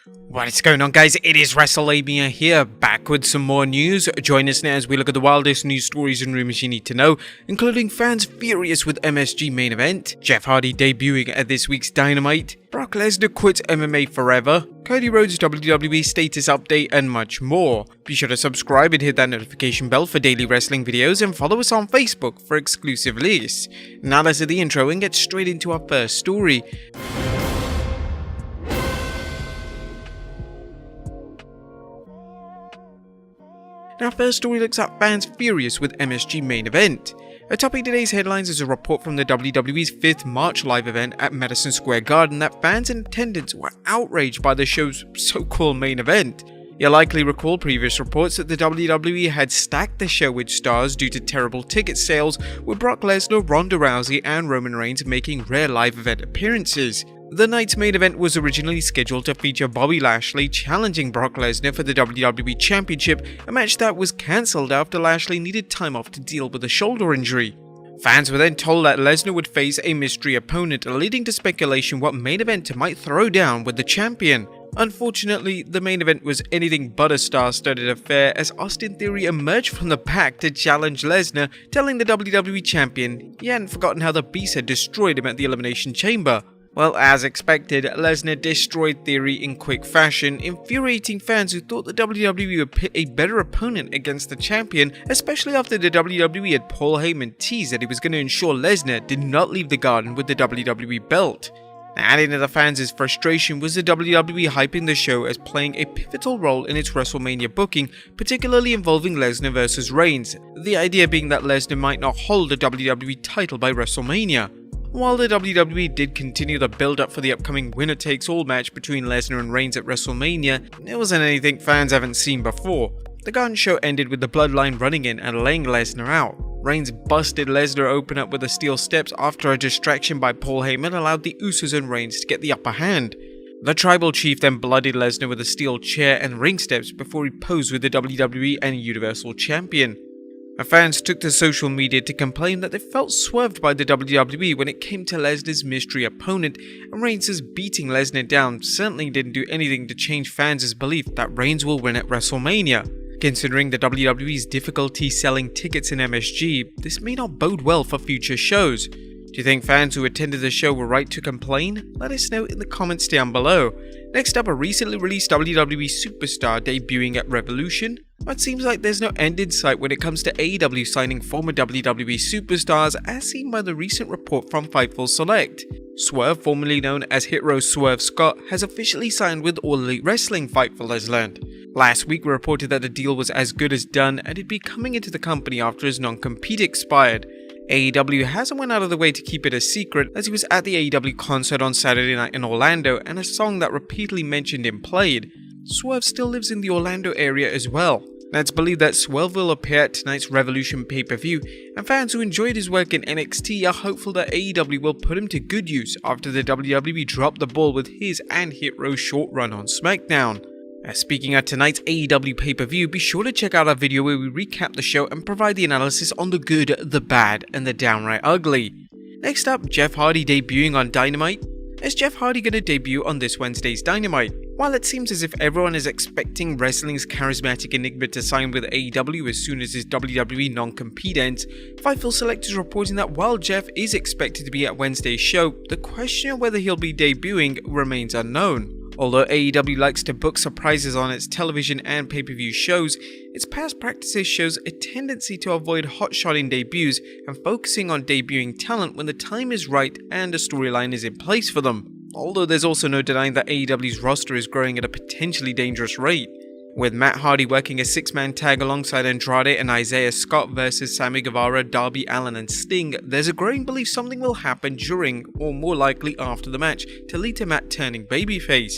What is going on, guys? It is Wrestlelamia here, back with some more news. Join us now as we look at the wildest news stories and rumors you need to know, including fans furious with MSG main event, Jeff Hardy debuting at this week's Dynamite, Brock Lesnar quits MMA forever, Cody Rhodes WWE status update, and much more. Be sure to subscribe and hit that notification bell for daily wrestling videos, and follow us on Facebook for exclusive lists. Now let's do the intro and get straight into our first story. Our first story looks at fans furious with MSG main event. Topping today's headlines is a report from the WWE's 5th March live event at Madison Square Garden that fans in attendance were outraged by the show's so-called main event. You'll likely recall previous reports that the WWE had stacked the show with stars due to terrible ticket sales, with Brock Lesnar, Ronda Rousey, and Roman Reigns making rare live event appearances. The night's main event was originally scheduled to feature Bobby Lashley challenging Brock Lesnar for the WWE Championship, a match that was cancelled after Lashley needed time off to deal with a shoulder injury. Fans were then told that Lesnar would face a mystery opponent, leading to speculation what main event might throw down with the champion. Unfortunately, the main event was anything but a star-studded affair, as Austin Theory emerged from the pack to challenge Lesnar, telling the WWE Champion he hadn't forgotten how the Beast had destroyed him at the Elimination Chamber. Well, as expected, Lesnar destroyed Theory in quick fashion, infuriating fans who thought the WWE would pit a better opponent against the champion, especially after the WWE had Paul Heyman teased that he was going to ensure Lesnar did not leave the Garden with the WWE belt. Adding to the fans' frustration was the WWE hyping the show as playing a pivotal role in its WrestleMania booking, particularly involving Lesnar vs Reigns, the idea being that Lesnar might not hold the WWE title by WrestleMania. While the WWE did continue the build-up for the upcoming winner-takes-all match between Lesnar and Reigns at WrestleMania, it wasn't anything fans haven't seen before. The Garden show ended with the Bloodline running in and laying Lesnar out. Reigns busted Lesnar open up with the steel steps after a distraction by Paul Heyman allowed the Usos and Reigns to get the upper hand. The Tribal Chief then bloodied Lesnar with a steel chair and ring steps before he posed with the WWE and Universal Champion. Fans took to social media to complain that they felt swerved by the WWE when it came to Lesnar's mystery opponent, and Reigns' beating Lesnar down certainly didn't do anything to change fans' belief that Reigns will win at WrestleMania. Considering the WWE's difficulty selling tickets in MSG, this may not bode well for future shows. Do you think fans who attended the show were right to complain? Let us know in the comments down below. Next up, a recently released WWE superstar debuting at Revolution. But it seems like there's no end in sight when it comes to AEW signing former WWE superstars, as seen by the recent report from Fightful Select. Swerve, formerly known as Hit Row Swerve Scott, has officially signed with All Elite Wrestling, Fightful has learned. Last week we reported that the deal was as good as done and he'd be coming into the company after his non-compete expired. AEW hasn't went out of the way to keep it a secret, as he was at the AEW concert on Saturday night in Orlando and a song that repeatedly mentioned him played. Swerve still lives in the Orlando area as well. Now it's believed that Swerve will appear at tonight's Revolution pay-per-view, and fans who enjoyed his work in NXT are hopeful that AEW will put him to good use after the WWE dropped the ball with his and Hit Row's short run on SmackDown. Speaking of tonight's AEW pay-per-view, be sure to check out our video where we recap the show and provide the analysis on the good, the bad, and the downright ugly. Next up, Jeff Hardy debuting on Dynamite. Is Jeff Hardy going to debut on this Wednesday's Dynamite? While it seems as if everyone is expecting wrestling's charismatic enigma to sign with AEW as soon as his WWE non-compete ends, Fightful Select is reporting that while Jeff is expected to be at Wednesday's show, the question of whether he'll be debuting remains unknown. Although AEW likes to book surprises on its television and pay-per-view shows, its past practices shows a tendency to avoid hot-shotting debuts and focusing on debuting talent when the time is right and a storyline is in place for them. Although there's also no denying that AEW's roster is growing at a potentially dangerous rate. With Matt Hardy working a 6-man tag alongside Andrade and Isaiah Scott versus Sami Guevara, Darby Allin and Sting, there's a growing belief something will happen during, or more likely after the match, to lead to Matt turning babyface.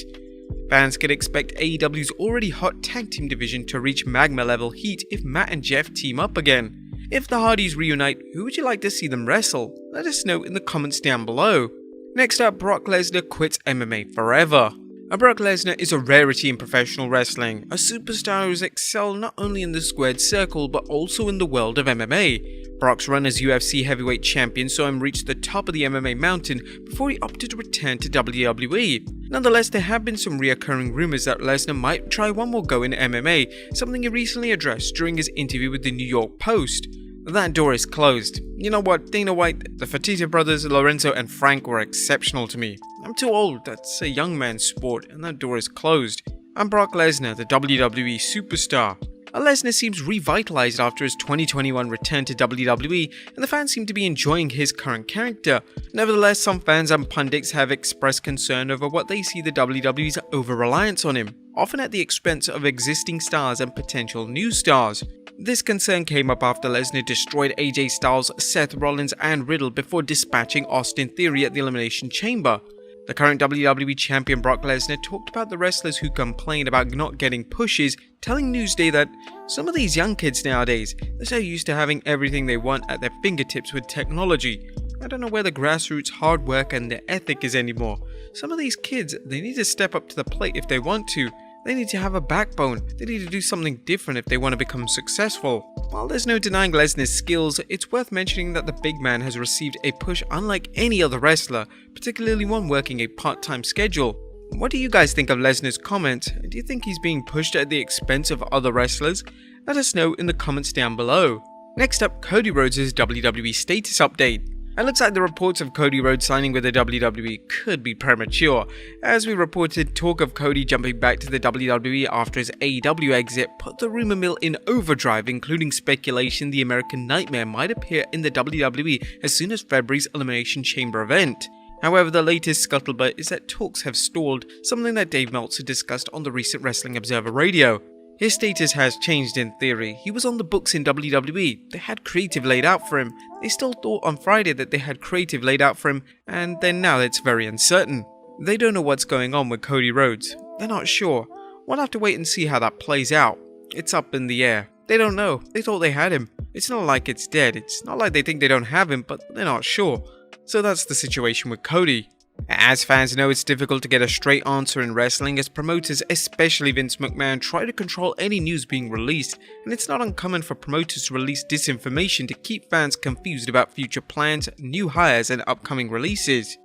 Fans can expect AEW's already hot tag team division to reach magma level heat if Matt and Jeff team up again. If the Hardys reunite, who would you like to see them wrestle? Let us know in the comments down below. Next up, Brock Lesnar quits MMA forever. Brock Lesnar is a rarity in professional wrestling, a superstar who has excelled not only in the squared circle but also in the world of MMA. Brock's run as UFC heavyweight champion saw him reach the top of the MMA mountain before he opted to return to WWE. Nonetheless, there have been some reoccurring rumors that Lesnar might try one more go in MMA, something he recently addressed during his interview with the New York Post. That door is closed. You know what, Dana White, the Fertitta brothers, Lorenzo and Frank were exceptional to me. I'm too old, that's a young man's sport, and that door is closed. I'm Brock Lesnar, the WWE superstar. Lesnar seems revitalized after his 2021 return to WWE, and the fans seem to be enjoying his current character. Nevertheless, some fans and pundits have expressed concern over what they see the WWE's over-reliance on him, often at the expense of existing stars and potential new stars. This concern came up after Lesnar destroyed AJ Styles, Seth Rollins and Riddle before dispatching Austin Theory at the Elimination Chamber. The current WWE Champion Brock Lesnar talked about the wrestlers who complain about not getting pushes, telling Newsday that some of these young kids nowadays, they're so used to having everything they want at their fingertips with technology. I don't know where the grassroots hard work and the ethic is anymore. Some of these kids, they need to step up to the plate if they want to. They need to have a backbone. They need to do something different if they want to become successful. While there's no denying Lesnar's skills, it's worth mentioning that the big man has received a push unlike any other wrestler, particularly one working a part-time schedule. What do you guys think of Lesnar's comment? Do you think he's being pushed at the expense of other wrestlers? Let us know in the comments down below. Next up, Cody Rhodes' WWE status update. It looks like the reports of Cody Rhodes signing with the WWE could be premature. As we reported, talk of Cody jumping back to the WWE after his AEW exit put the rumor mill in overdrive, including speculation the American Nightmare might appear in the WWE as soon as February's Elimination Chamber event. However, the latest scuttlebutt is that talks have stalled, something that Dave Meltzer discussed on the recent Wrestling Observer Radio. His status has changed in theory. He was on the books in WWE. They had creative laid out for him. They still thought on Friday that they had creative laid out for him, and then now it's very uncertain. They don't know what's going on with Cody Rhodes. They're not sure. We'll have to wait and see how that plays out. It's up in the air. They don't know. They thought they had him. It's not like it's dead. It's not like they think they don't have him, but they're not sure. So that's the situation with Cody. As fans know, it's difficult to get a straight answer in wrestling as promoters, especially Vince McMahon, try to control any news being released, and it's not uncommon for promoters to release disinformation to keep fans confused about future plans, new hires and upcoming releases.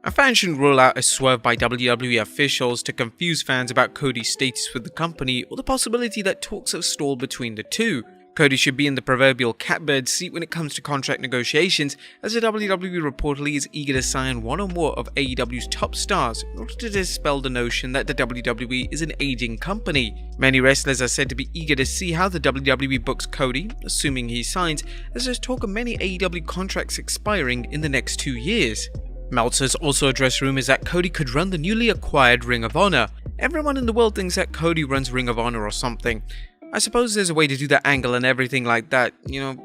A fan shouldn't rule out a swerve by WWE officials to confuse fans about Cody's status with the company or the possibility that talks have stalled between the two. Cody should be in the proverbial catbird seat when it comes to contract negotiations, as the WWE reportedly is eager to sign one or more of AEW's top stars in order to dispel the notion that the WWE is an aging company. Many wrestlers are said to be eager to see how the WWE books Cody, assuming he signs, as there's talk of many AEW contracts expiring in the next 2 years. Meltzer's also addressed rumors that Cody could run the newly acquired Ring of Honor. Everyone in the world thinks that Cody runs Ring of Honor or something. I suppose there's a way to do that angle and everything like that.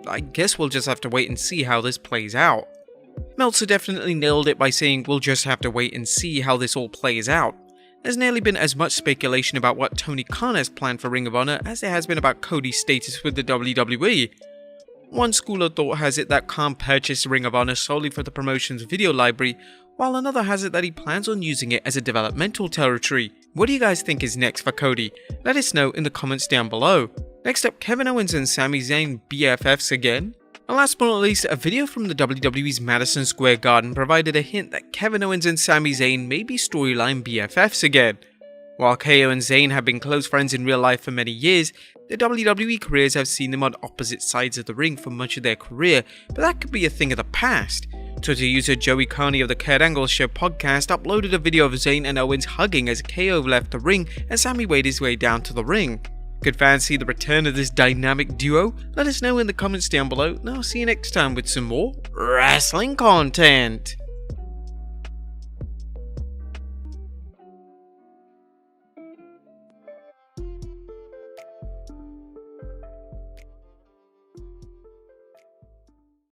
I guess we'll just have to wait and see how this plays out. Meltzer definitely nailed it by saying we'll just have to wait and see how this all plays out. There's nearly been as much speculation about what Tony Khan has planned for Ring of Honor as there has been about Cody's status with the WWE. One school of thought has it that Khan purchased Ring of Honor solely for the promotion's video library, while another has it that he plans on using it as a developmental territory. What do you guys think is next for Cody? Let us know in the comments down below. Next up, Kevin Owens and Sami Zayn BFFs again. And last but not least, a video from the WWE's Madison Square Garden provided a hint that Kevin Owens and Sami Zayn may be storyline BFFs again. While KO and Zayn have been close friends in real life for many years, their WWE careers have seen them on opposite sides of the ring for much of their career, but that could be a thing of the past. Twitter user Joey Carney of the Kurt Angle Show podcast uploaded a video of Zayn and Owens hugging as KO left the ring and Sami made his way down to the ring. Could fans see the return of this dynamic duo? Let us know in the comments down below, and I'll see you next time with some more wrestling content.